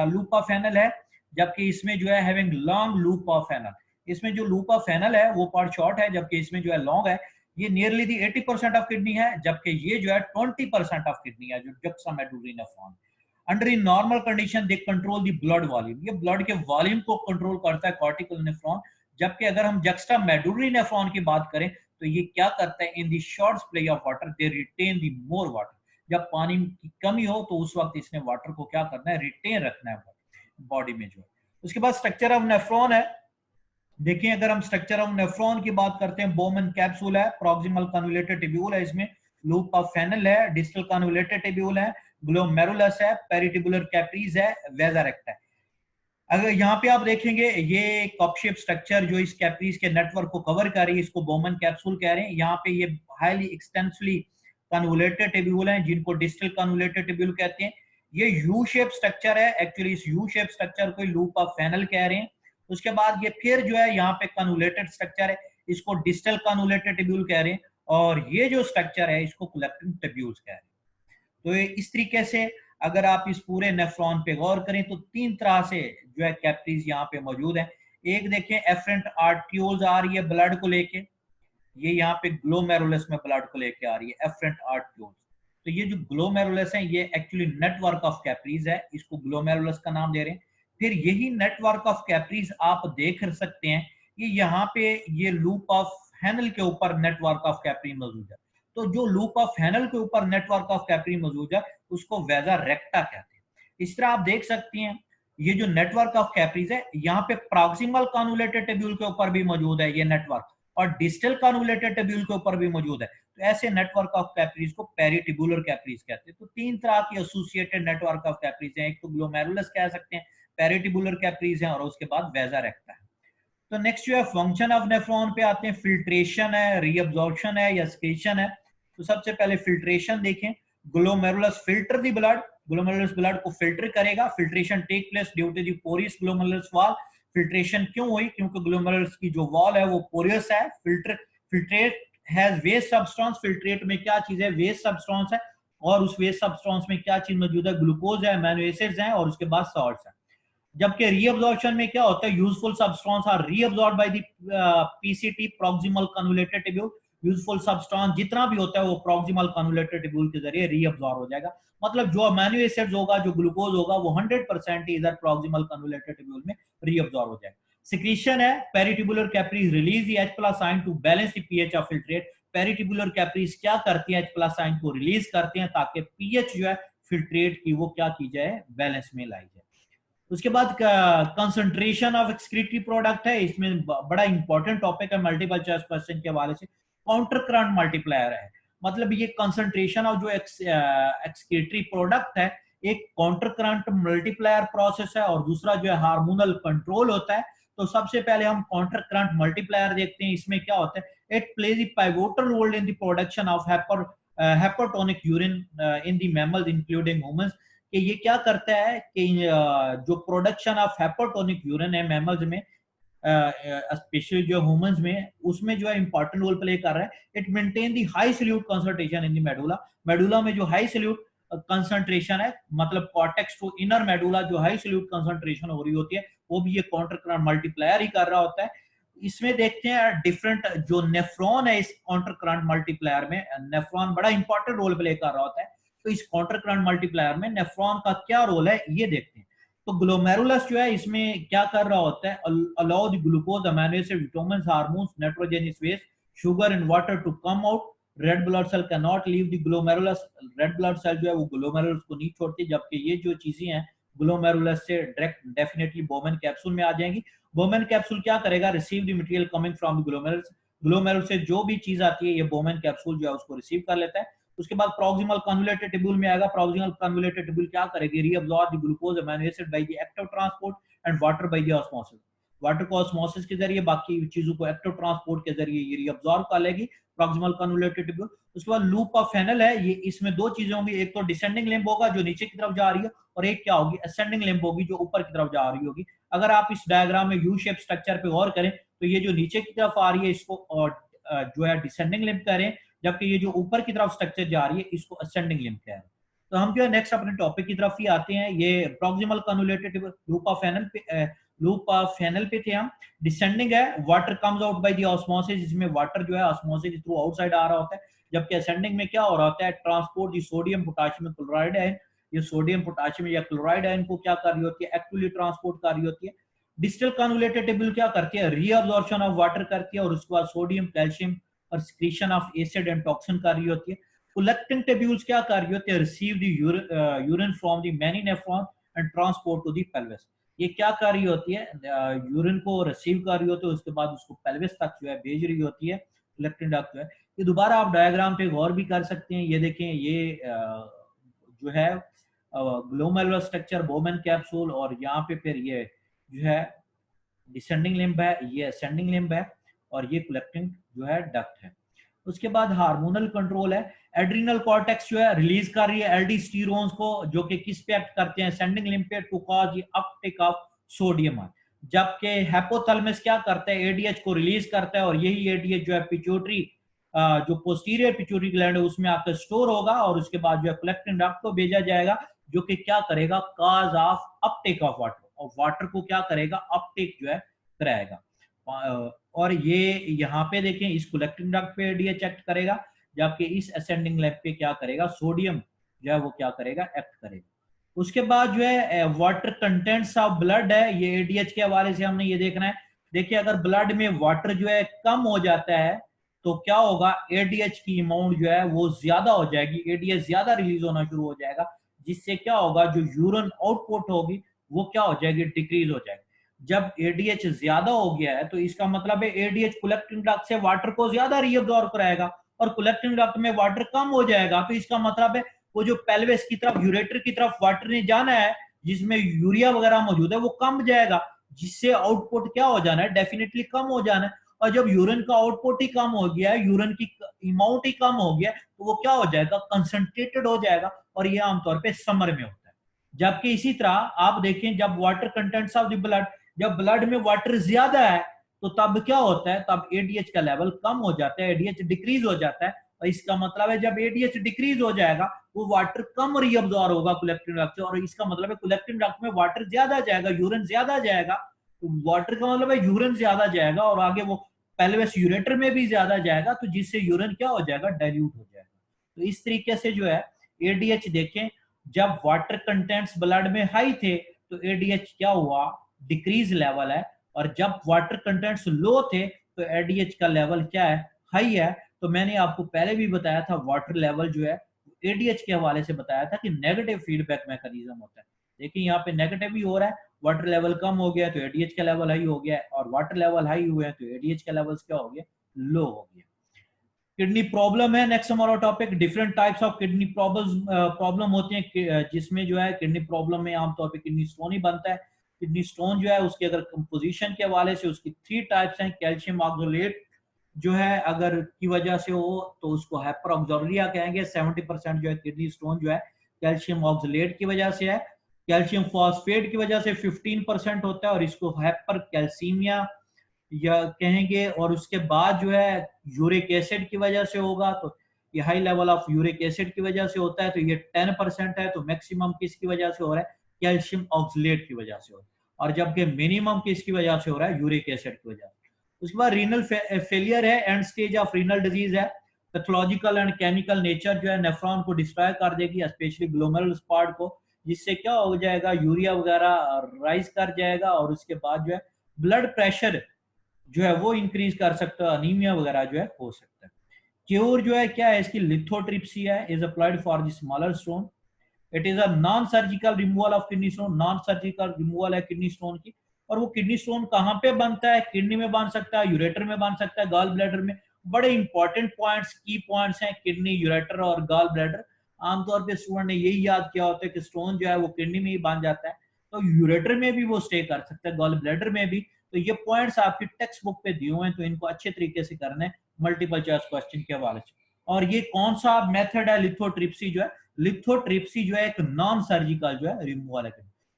loop of anal है, जबकि इसमें जो है having long loop of anal. इसमें जो लूप ऑफ एनल है वो पार्ट शॉर्ट है, जबकि इसमें जो है लॉन्ग है। ये नियरली दी 80% ऑफ किडनी है, जबकि ये जो है 20% ऑफ किडनी है जो juxta medullary nephron. Under in normal condition they control the blood volume. ये ब्लड के वॉल्यूम को कंट्रोल करता है कॉर्टिकल नेफ्रॉन। जबकि अगर हम जक्स्टा मेडुलरी नेफ्रॉन की बात करें तो ये क्या करता है, in the short supply of water they retain the more water. जब पानी की कमी हो तो उस वक्त इसने वाटर को क्या करना है, रिटेन रखना है बॉडी में जो है। उसके बाद स्ट्रक्चर ऑफ नेफ्रॉन है। देखिए अगर हम स्ट्रक्चर ऑफ नेफ्रॉन की बात करते हैं, बोमन कैप्सूल है, प्रॉक्सिमल कन्वोल्यूटेड ट्यूब्यूल है, इसमें लूप ऑफ फेनल है, डिस्टल कन्वोल्यूटेड ट्यूब्यूल है, ग्लोमेरुलस है, पेरिटिबुलर कैप्रीज है, वेजा रेक्टा है। अगर यहाँ पे आप देखेंगे ये कप शेप स्ट्रक्चर जो इस कैप्रीज के नेटवर्क को कवर कर रही है इसको बोमन कैप्सूल कह रहे हैं। यहाँ पे ये हाईली एक्सटेंसिवली कन्वोल्यूटेड ट्यूब्यूल हैं जिनको डिस्टल कन्वोल्यूटेड ट्यूब्यूल कहते हैं। ये यू शेप स्ट्रक्चर है, एक्चुअली इस यू शेप स्ट्रक्चर को लूप ऑफ फेनल कह रहे हैं। उसके बाद ये फिर जो है यहाँ पे कन्वोल्यूटेड स्ट्रक्चर है, इसको डिस्टल कन्वोल्यूटेड ट्यूब्यूल कह रहे हैं, और ये जो स्ट्रक्चर है इसको कलेक्टिंग ट्यूब्यूल्स कह रहे हैं। तो इस तरीके से अगर आप इस पूरे नेफ्रॉन पे गौर करें तो तीन तरह से जो है कैप्रीज यहाँ पे मौजूद है। एक देखें एफरेंट आर्ट्यूल्स आ रही है ब्लड को लेके, ये यहाँ पे ग्लोमेरुलस में ब्लड को लेके आ रही है एफरेंट आर्ट्यूल्स। तो ये जो ग्लोमेरुलस है ये एक्चुअली नेटवर्क ऑफ कैप्रीज है, इसको ग्लोमेरुलस का नाम दे रहे हैं। फिर यही नेटवर्क ऑफ कैप्रीज आप देख सकते हैं कि यहाँ पे ये लूप ऑफ हैनल के ऊपर नेटवर्क ऑफ कैप्री मौजूद है। तो जो लूप ऑफ हैनल के ऊपर नेटवर्क ऑफ कैप्री मौजूद है उसको वेजा रेक्टा कहते हैं। इस तरह आप देख सकते हैं ये जो नेटवर्क ऑफ कैप्रीज है यहाँ पे प्रॉक्सिमल कन्वोल्यूटेड ट्यूब्यूल के ऊपर भी मौजूद है ये नेटवर्क, और डिस्टल कन्वोल्यूटेड ट्यूब्यूल के ऊपर भी मौजूद है। तो ऐसे नेटवर्क ऑफ कैपिलरीज को पेरिटिबुलर कैपिलरीज कहते हैं। तो तीन तरह की एसोसिएटेड नेटवर्क ऑफ कैपिलरीज हैं, एक तो ग्लोमेरुलस कह सकते हैं, पेरिटिबुलर कैपिलरीज हैं, और उसके बाद वेजा रेक्टा है। तो नेक्स्ट जो है फंक्शन ऑफ नेफ्रॉन पे आते हैं, फिल्ट्रेशन है, रीअब्जॉर्प्शन है या स्क्रीशन है। तो सबसे पहले फिल्ट्रेशन देखें, glomerulus filter the blood, glomerulus blood को फिल्टर करेगा, filtration take place due to the porous glomerulus wall. Filtration क्यों हुई? क्योंकि ग्लोमेरुलस की जो वॉल है वो पोरियस है। Filtrate has waste substance, filtrate में क्या चीज है? वेस्ट सब्सटेंस है, और उस वेस्ट सब्सटेंस में क्या चीज मौजूद है? ग्लूकोज है, अमीनो एसिड्स हैं, और उसके बाद सॉल्ट्स है। जबकि रीअब्जॉर्प्शन में क्या होता है? Useful substance are reabsorbed by the PCT, proximal convoluted tubule. Useful substance जितना भी होता है वो प्रॉक्सिमल कन्वोल्यूटेड ट्यूब्यूल के जरिए रीअब्सॉर्ब हो जाएगा। मतलब जो अमीनो एसिड्स होगा, जो ग्लूकोज होगा, वो 100% इधर प्रॉक्सिमल कन्वोल्यूटेड ट्यूब्यूल में रीअब्सॉर्ब हो जाएगा। सिक्रीशन है, peritubular capillaries release the H+ ion to balance the pH of filtrate. Peritubular capillaries क्या करती है? H+ आयन को रिलीज करते हैं ताकि पीएच जो है फिल्ट्रेट की वो क्या की जाए? बैलेंस में लाई जाए। उसके बाद कंसंट्रेशन ऑफ एक्सक्रीटरी प्रोडक्ट है, इसमें बड़ा इंपॉर्टेंट टॉपिक है मल्टीपल चॉइस क्वेश्चन के हवाले से। काउंटर करंट मल्टीप्लायर है, मतलब ये कंसंट्रेशन ऑफ जो एक्सक्रीटरी प्रोडक्ट है, एक काउंटर करंट मल्टीप्लायर प्रोसेस है, और दूसरा जो है हार्मोनल कंट्रोल होता है। तो सबसे पहले हम काउंटर करंट मल्टीप्लायर देखते हैं। इसमें क्या होता है? It plays a pivotal role in the production of hypertonic urine in the mammals including humans. कि ये क्या करता है कि जो प्रोडक्शन ऑफ हेपाटोनिक यूरिन है मैमल्स में, स्पेशली जो ह्यूमंस में, उसमें जो है इंपॉर्टेंट रोल प्ले कर रहा है। It maintain the high solute concentration in the medulla. Medulla में जो हाई सॉल्यूट कंसंट्रेशन है, मतलब कॉर्टेक्स टू इनर मेडुला जो हाई सॉल्यूट कंसंट्रेशन हो रही होती है, वो भी ये काउंटर करंट मल्टीप्लायर ही कर रहा होता है। इसमें देखते हैं डिफरेंट जो नेफ्रॉन है इस काउंटर करंट मल्टीप्लायर में, नेफ्रॉन बड़ा इंपॉर्टेंट रोल प्ले कर रहा होता है। तो इस काउंटर करंट मल्टीप्लायर में नेफ्रॉन का क्या रोल है ये देखते हैं। तो ग्लोमेरुलस जो है इसमें क्या कर रहा होता है? Allow the glucose, amino acid, vitamins, hormones, nitrogenous waste, sugar and water to come out. Red blood cell can not leave the glomerulus. Red blood cell जो है वो ग्लोमेरुलस को नहीं छोड़ती, जबकि ये जो चीजें हैं ग्लोमेरुलस से डायरेक्ट डेफिनेटली बोमेन कैप्सूल में आ जाएंगी। बोमेन कैप्सूल क्या करेगा? Receive the material coming from the glomerulus. Glomerulus से जो भी चीज आती है ये बोमेन कैप्सूल जो है उसको रिसीव कर लेता है। उसके बाद प्रॉक्सिमल कन्वोल्यूटेड ट्यूब्यूल में आएगा। प्रॉक्सिमल कन्वोल्यूटेड ट्यूब्यूल क्या करेगी? Reabsorb the glucose, amino acid by the active transport and water by the osmosis. Water को ऑस्मोसिस के जरिए, बाकी चीजों को एक्टिव ट्रांसपोर्ट के जरिए ये रीअब्सॉर्ब कर लेगी प्रॉक्सिमल कन्वोल्यूटेड ट्यूब्यूल। उसके बाद लूप ऑफ फेनल है, ये इसमें दो चीजें होंगी, एक तो डिसेंडिंग लिम्ब होगा जो नीचे की तरफ जा रही है, और एक क्या होगी? असेंडिंग लिम्ब होगी जो ऊपर की तरफ जा रही होगी। अगर आप इस डायग्राम में यू शेप स्ट्रक्चर पे गौर करें तो ये जो नीचे की तरफ आ रही है इसको जो है डिसेंडिंग लिम्ब करें, जबकि ये जो ऊपर की तरफ स्ट्रक्चर जा रही है इसको असेंडिंग लिम्ब कह रहे हैं। तो हम जो है नेक्स्ट अपने टॉपिक की तरफ ही आते हैं। ये proximal convoluted loop of Henle पे, लूप ऑफ फेनल पे थे हम। डिसेंडिंग है, water comes out by the osmosis, जिसमें वाटर जो है ऑस्मोसिस थ्रू आउटसाइड आ रहा होता है। जबकि असेंडिंग में क्या हो रहा होता है? Transport the sodium potassium chloride ion, ये सोडियम पोटेशियम या क्लोराइड आयन को क्या कर रही होती है? एक्टिवली ट्रांसपोर्ट कर रही होती है। डिस्टल कन्वोल्यूटेड ट्यूब्यूल क्या करती है? रीअब्जॉर्प्शन ऑफ वाटर करती है, और उसके बाद सोडियम, कैल्शियम और secretion of acid and toxin कर रही होती है। कलेक्टिंग ट्यूब्यूल्स क्या कर रही होती है? Receive the urine from the many nephron and transport to the pelvis. ये क्या कर रही होती है? यूरिन को रिसीव कर रही होती है, उसके बाद उसको पेल्विस तक जो है भेज रही होती है। कलेक्टिंग डक्ट जो है, ये दोबारा आप डायग्राम पे गौर भी कर सकते हैं। ये देखें, ये जो है ग्लोमेरुलर स्ट्रक्चर, बोमेन कैप्सूल, और यहाँ पे फिर ये जो है डिसेंडिंग लिम्ब है, ये असेंडिंग लिम्ब है, और ये कलेक्टिंग जो है डक्ट है। उसके बाद हार्मोनल कंट्रोल है। एड्रिनल कॉर्टेक्स जो है रिलीज कर रही है एल्डोस्टेरोन्स को, जो कि किस पे एक्ट करते हैं? असेंडिंग लिम्ब पे, to cause the uptake of sodium. जबकि हाइपोथैलेमस क्या करता है? एडीएच को रिलीज करता है, और यही एडीएच जो है पिट्यूटरी, जो पोस्टीरियर पिट्यूटरी ग्लैंड है उसमें आकर स्टोर होगा, और उसके बाद जो है कलेक्टिंग डक्ट को भेजा जाएगा, जो कि क्या करेगा? Cause of Uptake of water, और वाटर को क्या करेगा? अपटेक जो है कराएगा। और ये यहाँ पे देखें, इस कलेक्टिंग डक्ट पे एडीएच एक्ट करेगा, जबकि इस असेंडिंग लिम्ब पे क्या करेगा? सोडियम जो है वो क्या करेगा? एक्ट करेगा। उसके बाद जो है वाटर कंटेंट्स ऑफ ब्लड है, ये एडीएच के हवाले से हमने ये देखना है। देखिए, अगर ब्लड में वाटर जो है कम हो जाता है तो क्या होगा? एडीएच की अमाउंट जो है वो ज्यादा हो जाएगी, एडीएच ज्यादा रिलीज होना शुरू हो जाएगा, जिससे क्या होगा? जो यूरिन आउटपुट होगी वो क्या हो जाएगी? डिक्रीज हो जाएगी। जब एडीएच ज्यादा हो गया है तो इसका मतलब है एडीएच कलेक्टिंग डक्ट से वाटर को ज्यादा रीअब्सॉर्ब कराएगा, और कलेक्टिंग डक्ट में वाटर कम हो जाएगा, तो इसका मतलब है वो जो पेल्विस की तरफ यूरेटर की तरफ वाटर ने जाना है जिसमें यूरिया वगैरह मौजूद है वो कम जाएगा, जिससे आउटपुट क्या हो जाना है, डेफिनेटली कम हो जाना है। और जब यूरिन का आउटपुट ही कम हो गया है, यूरिन की अमाउंट ही कम हो गया, तो वो क्या हो जाएगा, कंसंट्रेटेड हो जाएगा, और ये आमतौर पे समर में होता है। जबकि इसी तरह आप देखें जब water contents of the blood, जब ब्लड में वाटर ज्यादा है तो तब क्या होता है, तब एडीएच का लेवल कम हो जाता है, एडीएच डिक्रीज हो जाता है। और इसका मतलब है जब एडीएच डिक्रीज हो जाएगा वो वाटर कम रीअब्जॉर्ब होगा कलेक्टिंग डक्ट से, और इसका मतलब है कलेक्टिंग डक्ट में वाटर ज्यादा जाएगा, यूरिन ज्यादा जाएगा। तो वाटर का मतलब है यूरिन ज्यादा जाएगा और आगे वो पेल्विस यूरेटर में भी ज्यादा जाएगा, तो जिससे यूरिन क्या हो जाएगा, डाइल्यूट हो जाएगा। तो इस तरीके से जो है एडीएच देखें, जब वाटर कंटेंट्स ब्लड में हाई थे तो एडीएच क्या हुआ, डिक्रीज लेवल है, और जब वाटर कंटेंट्स लो थे तो एडीएच का लेवल क्या है, हाई है। तो मैंने आपको पहले भी बताया था वाटर लेवल जो है एडीएच के हवाले से बताया था कि नेगेटिव फीडबैक मैकेनिज्म होता है। देखिए यहाँ पे नेगेटिव ही हो रहा है, वाटर लेवल कम हो गया तो एडीएच का लेवल हाई हो गया, और वाटर लेवल हाई हुए हैं तो एडीएच का लेवल क्या हो गया, लो हो गया। किडनी प्रॉब्लम है नेक्स्ट हमारा topic. Different types of kidney problem होती हैं, जिसमें जो है किडनी प्रॉब्लम में आमतौर पे किडनी स्टोन ही बनता है। किडनी स्टोन जो है उसके अगर कंपोजिशन के हवाले से उसकी 3 टाइप्स हैं। कैल्शियम ऑक्सलेट जो है अगर की वजह से हो तो उसको हाइपरऑक्सोरिया कहेंगे। 70% जो है किडनी स्टोन जो है कैल्शियम ऑक्सलेट की वजह से है। कैल्शियम फॉस्फेट की वजह से 15% होता है और इसको हाइपर कैल्सीमिया या कहेंगे। और उसके बाद जो है यूरिक एसिड की वजह से होगा, तो ये high level of uric acid की वजह से होता है, तो ये 10% है। तो मैक्सिमम किसकी वजह से हो रहा है, कैल्शियम ऑक्सलेट की वजह से हो रहा है। और जबकि मिनिमम किसकी वजह से हो रहा है, यूरिक एसिड की वजह से। उसके बाद रीनल फेलियर है, and stage of renal disease है। पैथोलॉजिकल एंड केमिकल नेचर जो है नेफ्रॉन को डिस्ट्रॉय कर देगी, स्पेशली ग्लोमेरुलर स्पॉट को, जिससे क्या हो जाएगा, यूरिया वगैरह राइज कर जाएगा। और उसके बाद जो है ब्लड प्रेशर जो है वो इंक्रीज कर सकता है, अनीमिया वगैरह जो है हो सकता है। क्योर जो है क्या है इसकी, लिथोट्रिप्सी है, is applied for the smaller stone. It is a non surgical removal of kidney stone, non surgical removal है किडनी स्टोन की। और वो किडनी स्टोन कहाँ पे बनता है, किडनी में बन सकता है, यूरेटर में बन सकता है, गॉल ब्लैडर में। बड़े इंपॉर्टेंट पॉइंट्स, की पॉइंट्स हैं किडनी, यूरेटर और गॉल ब्लैडर। आमतौर पे स्टूडेंट ने यही याद किया होता है कि स्टोन जो है वो किडनी में ही बन जाता है, तो यूरेटर में भी वो स्टे कर सकता है, गॉल ब्लैडर में भी। तो ये पॉइंट्स आपकी टेक्स्ट बुक पे दिए हुए हैं, तो इनको अच्छे तरीके से करना है मल्टीपल चॉइस क्वेश्चन के हवाले से। और ये कौन सा मेथड है, लिथोट्रिप्सी जो है, लिथोट्रिप्सी जो है एक नॉन सर्जिकल जो है रिमूवल है।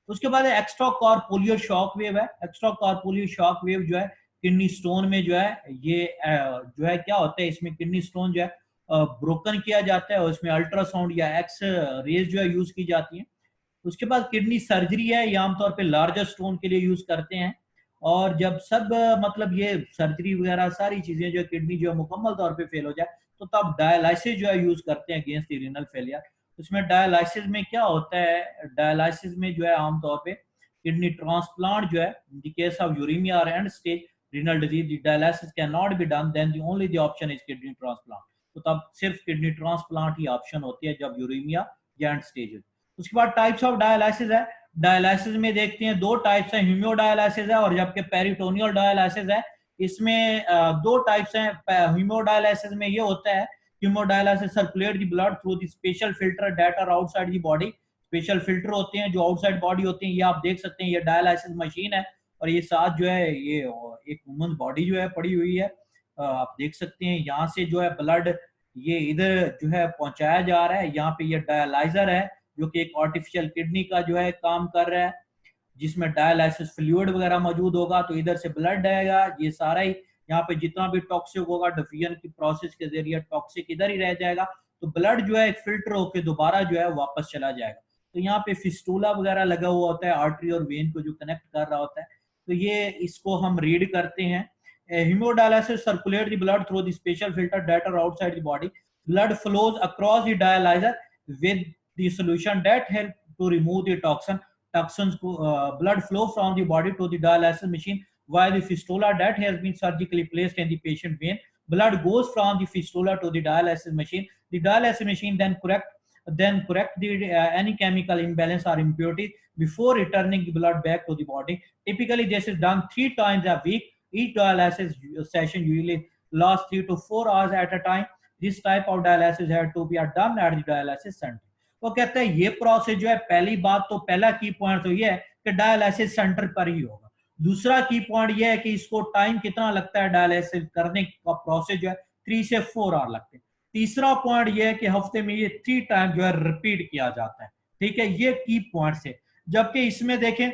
उसके बाद एक्स्ट्रा कॉर्पोलियर शॉक वेव है। एक्स्ट्रा कॉर्पोलियर शॉक वेव जो है किडनी स्टोन में जो है ये जो है क्या होता है, इसमें किडनी स्टोन जो है ब्रोकन किया जाता है और इसमें अल्ट्रासाउंड या एक्स रेज जो है यूज की जाती है। उसके बाद किडनी सर्जरी है, ये आमतौर पे लार्जर स्टोन के लिए यूज करते हैं। और जब सब मतलब ये सर्जरी वगैरह सारी चीजें जो किडनी जो है मुकम्मल तौर पे फेल हो जाए तो तब डायलिसिस जो है यूज करते हैं अगेंस्ट रीनल फेलियर। उसमें डायलिसिस में क्या होता है, डायलिसिस में जो है आमतौर पे किडनी ट्रांसप्लांट जो है, in the case of uremia और end stage renal disease dialysis can not be done, then the only the option is kidney transplant. तो तब सिर्फ किडनी ट्रांसप्लांट ही ऑप्शन होती है जब यूरेमिया या एंड स्टेज। उसके बाद टाइप्स ऑफ डायलिसिस है। डायलिसिस में देखते हैं 2 टाइप्स हैं, हीमोडायलिसिस है और जबकि पेरिटोनियल डायलिसिस है। इसमें 2 टाइप्स हैं। हीमोडायलिसिस में ये होता है, hemodialysis circulate the blood through the special filter that are outside the body. Special filter होते हैं जो आउटसाइड बॉडी होते हैं, ये आप देख सकते हैं, ये डायलिसिस मशीन है। और ये साथ जो है ये एक ह्यूमन बॉडी जो है पड़ी हुई है, आप देख सकते हैं। यहाँ से जो है ब्लड ये इधर जो है पहुंचाया जा रहा है, यहाँ पे ये डायलाइजर है जो कि एक आर्टिफिशियल किडनी का जो है काम कर रहा है, जिसमें डायलाइसिस फ्लूइड वगैरह मौजूद होगा, तो इधर से ब्लड आएगा, ये सारा ही यहाँ पे जितना भी टॉक्सिक होगा डिफ्यूजन की प्रोसेस के जरिए टॉक्सिक इधर ही रह जाएगा, तो ब्लड जो है एक फिल्टर होकर दोबारा जो है वापस चला जाएगा। तो यहाँ पे फिस्टूला वगैरह लगा हुआ होता है, आर्टरी और वेन को जो कनेक्ट कर रहा होता है। तो ये इसको हम रीड करते हैं। Hemodialysis circulate the blood through the special filter that are outside the body. Blood flows across the dialyzer with the solution that help to remove the toxins. Blood flow from the body to the dialysis machine, while the fistula that has been surgically placed in the patient vein. Blood goes from the fistula to the dialysis machine. The dialysis machine then correct the any chemical imbalance or impurity before returning the blood back to the body. Typically, this is done 3 times a week. Each dialysis session usually lasts 3 to 4 hours at a time. This type of dialysis had to be done at the dialysis centre. वो कहते हैं ये process जो है, पहली बात तो पहला की पॉइंट तो ये है कि डायलिसिस सेंटर पर ही होगा। दूसरा की पॉइंट ये है कि इसको टाइम कितना लगता है डायलिसिस करने का, प्रोसेस जो है 3 से 4 आवर लगते हैं। तीसरा पॉइंट ये है कि हफ्ते में ये 3 टाइम जो है रिपीट किया जाता है। ठीक है, ये की पॉइंट है। जबकि इसमें देखें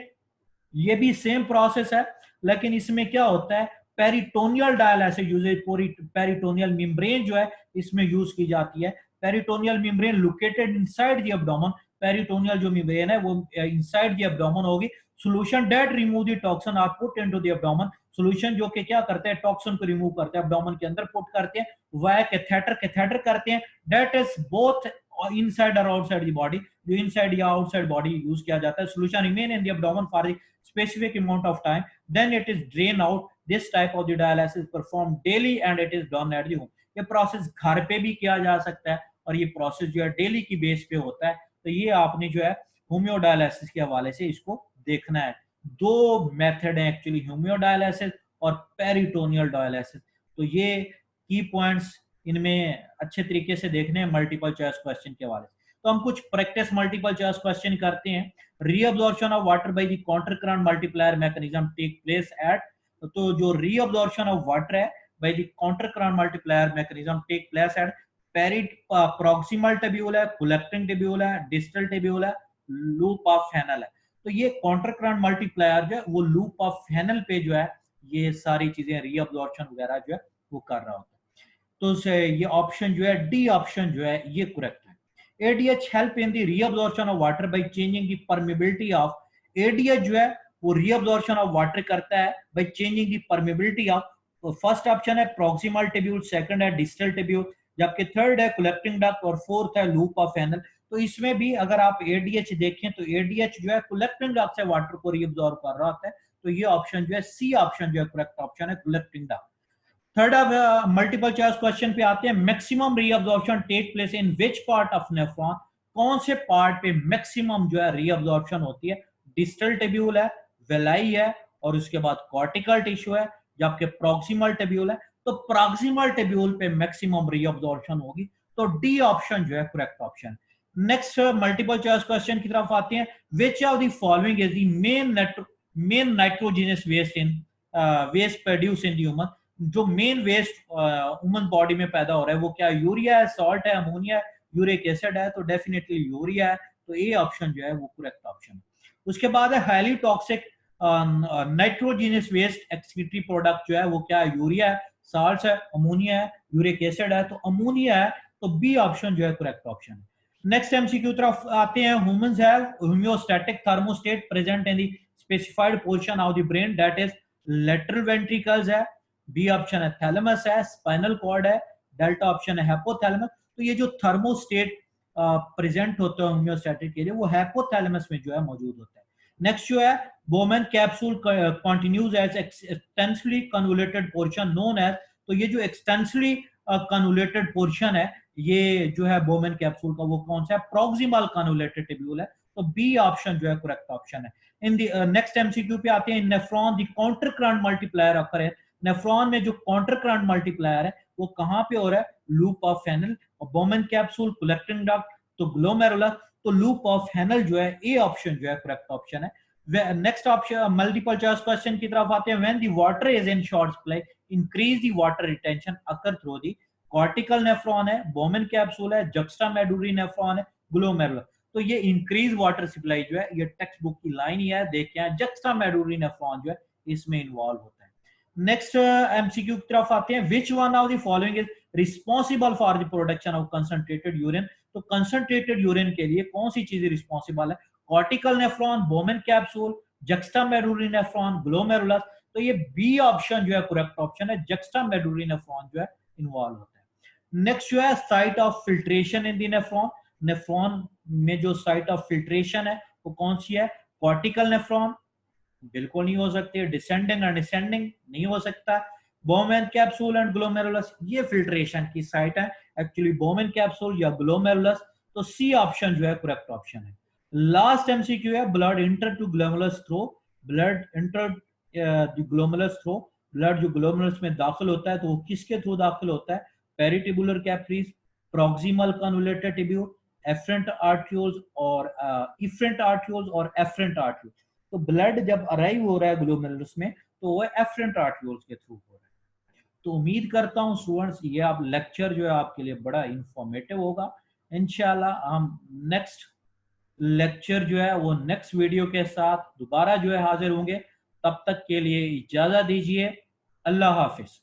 ये भी सेम प्रोसेस है, लेकिन इसमें क्या होता है, पेरिटोनियल डायलिसिस यूजेज, पूरी पेरिटोनियल मेम्ब्रेन जो है इसमें यूज की जाती है। Peritoneal membrane located inside the abdomen, peritoneal जो मेम्ब्रेन है वो इनसाइड द एब्डोमेन होगी। Solution that remove the toxin are put into the abdomen, solution जो कि क्या करते हैं, टॉक्सिन को रिमूव करते हैं, एब्डोमेन के अंदर पुट करते हैं, वाया कैथेटर करते हैं। दैट इज बोथ इनसाइड और आउटसाइड द बॉडी, जो इनसाइड या आउटसाइड बॉडी यूज किया जाता है। Solution remain in the abdomen for the specific amount of time, then it is drained out. This type of the dialysis performed daily and it is done at the home. ये process घर पे भी किया जा सकता है और ये प्रोसेस जो है डेली की बेस पे होता है। तो ये आपने जो है होम्यो डायलिसिस के हवाले से इसको देखना है। दो मेथड है एक्चुअली, होम्यो डायलिसिस और पेरिटोनियल डायलिसिस। तो ये की पॉइंट्स इनमें अच्छे तरीके से देखने हैं मल्टीपल चॉइस क्वेश्चन के हवाले से। तो हम कुछ प्रैक्टिस मल्टीपल चॉइस क्वेश्चन करते हैं। Reabsorption of water by the counter current multiplier mechanism take place at, तो जो रीअब्जॉर्प्शन ऑफ वाटर है by the counter current multiplier mechanism take place at पेरिट प्रॉक्सिमल टेब्यूल है, कलेक्टिंग टेब्यूल है, distal tubule है, loop of Henle है। तो ये काउंटर करंट मल्टीप्लायर जो है वो लूप ऑफ फेनल पे जो है ये सारी चीजें रीअब्जॉर्प्शन वगैरह जो है वो कर रहा होता है। तो ये ऑप्शन जो है डी ऑप्शन जो है ये करेक्ट है। ADH help in the reabsorption of water by changing the permeability of, ADH जो है वो reabsorption of water करता है by changing the permeability of, तो फर्स्ट ऑप्शन है proximal tubule, सेकंड है distal tubule, जबकि थर्ड है collecting duct और फोर्थ है loop of funnel। तो इसमें भी अगर आप ADH देखें तो ADH जो है collecting duct से वाटर को reabsorb कर रहा होता है। तो ये ऑप्शन जो है सी ऑप्शन जो है करेक्ट ऑप्शन है, collecting duct। Third multiple choice question पे आते हैं, maximum reabsorption take place in which part of nephron, कौन से पार्ट पे मैक्सिमम जो है रीअब्जॉर्प्शन होती है। डिस्टल टेब्यूल है, वेलाई है और उसके बाद कॉर्टिकल टिश्यू है, जबकि प्रॉक्सिमल टेब्यूल है। तो प्रॉक्सिमल टेब्यूल पे मैक्सिमम रीअब्जॉर्प्शन होगी। तो डी ऑप्शन जो है correct option. Next multiple choice question की तरफ आते हैं, which of the following is the main nitrogenous waste in waste produce in the human, जो मेन वेस्ट ह्यूमन बॉडी में पैदा हो रहा है वो क्या, यूरिया है, सॉल्ट है, अमोनिया है, यूरिक एसिड है। तो डेफिनेटली यूरिया है, तो ए ऑप्शन जो है वो करेक्ट ऑप्शन। उसके बाद है highly toxic nitrogenous waste excretory product जो है वो क्या है, यूरिया है, सॉल्ट है, अमोनिया है, यूरिक एसिड है। तो अमोनिया है, तो बी ऑप्शन जो है करेक्ट ऑप्शन। नेक्स्ट एमसीक्यू तरफ आते हैं, humans have homeostatic thermostat present in the specified portion of the brain, that is lateral ventricles है, बी ऑप्शन है थैलेमस है, स्पाइनल कॉर्ड है, डेल्टा ऑप्शन है हाइपोथैलेमस। तो ये जो थर्मोस्टेट प्रेजेंट होते हैं होम्योस्टैटिक के लिए वो हाइपोथैलेमस में जो है मौजूद होता है। नेक्स्ट जो है Bowman capsule continues as extensively convoluted portion known as, तो ये जो एक्सटेंसिवली कन्वोल्यूटेड पोर्शन है ये जो है बोमेन कैप्सूल का वो कौन सा है, प्रॉक्सिमल कन्वोल्यूटेड टिब्यूल है। तो बी ऑप्शन जो है करेक्ट ऑप्शन है। इन द नेक्स्ट एमसीक्यू पे आते हैं, nephron the counter current multiplier occur है, नेफ्रॉन में जो काउंटर करंट मल्टीप्लायर है वो कहां पे हो रहा है, लूप ऑफ फेनल और बोमेन कैप्सूल, कलेक्टिंग डक्ट, तो ग्लोमेरुलर। तो लूप ऑफ फेनल जो है ए ऑप्शन जो है करेक्ट ऑप्शन है। Next option multiple choice question की तरफ आते हैं, when the water is in short supply increase the water retention occur through the cortical nephron है, बोमेन कैप्सूल है, जक्स्टामेडुलरी नेफ्रॉन है, ग्लोमेरुलर। तो ये इंक्रीज वाटर सप्लाई जो है ये टेक्स्ट बुक की लाइन ही है, देखिए जक्स्टामेडुलरी नेफ्रॉन जो है इसमें इन्वॉल्व होता है। नेक्स्ट एमसीक्यू की तरफ आते हैं, which one of the following is responsible for the production of concentrated urine, तो कंसंट्रेटेड यूरिन के लिए कौन सी चीजें रिस्पॉन्सिबल है, cortical nephron, Bowman capsule, juxtamedullary nephron, glomerulus. तो ये बी ऑप्शन जो है करेक्ट ऑप्शन है, जक्स्टामेडुलरी नेफ्रॉन जो है इन्वॉल्व होता है। नेक्स्ट जो है site of filtration in the nephron, nephron में जो साइट ऑफ फिल्ट्रेशन है वो कौन सी है, कॉर्टिकल नेफ्रॉन बिल्कुल नहीं हो सकती, डिसेंडिंग एंड डिसेंडिंग नहीं हो सकता, बोमेन कैप्सूल एंड ग्लोमेरुलस ये फिल्ट्रेशन की साइट है, एक्चुअली बोमेन कैप्सूल या ग्लोमेरुलस। तो सी ऑप्शन जो है करेक्ट ऑप्शन है। लास्ट एमसीक्यू है, blood enter to glomerulus through, blood enter glomerulus through, blood जो ग्लोमेरुलस में दाखिल होता है तो वो किसके थ्रू दाखिल होता है, peritubular capillaries, proximal convoluted tubule, afferent arterioles और इफरेंट आर्ट्रियोल्स और एफरेंट आर्ट्रियोल्स। तो ब्लड जब अराइव हो रहा है ग्लोमेरुलस में तो वो एफरेंट आर्ट्रियोल्स के थ्रू हो रहा है। तो उम्मीद करता हूँ स्टूडेंट्स ये आप लेक्चर जो है आपके लिए बड़ा इंफॉर्मेटिव होगा। इंशाल्लाह हम नेक्स्ट लेक्चर जो है वो नेक्स्ट वीडियो के साथ दोबारा जो है हाजिर होंगे। तब तक के लिए इजाजत दीजिए। अल्लाह हाफिज।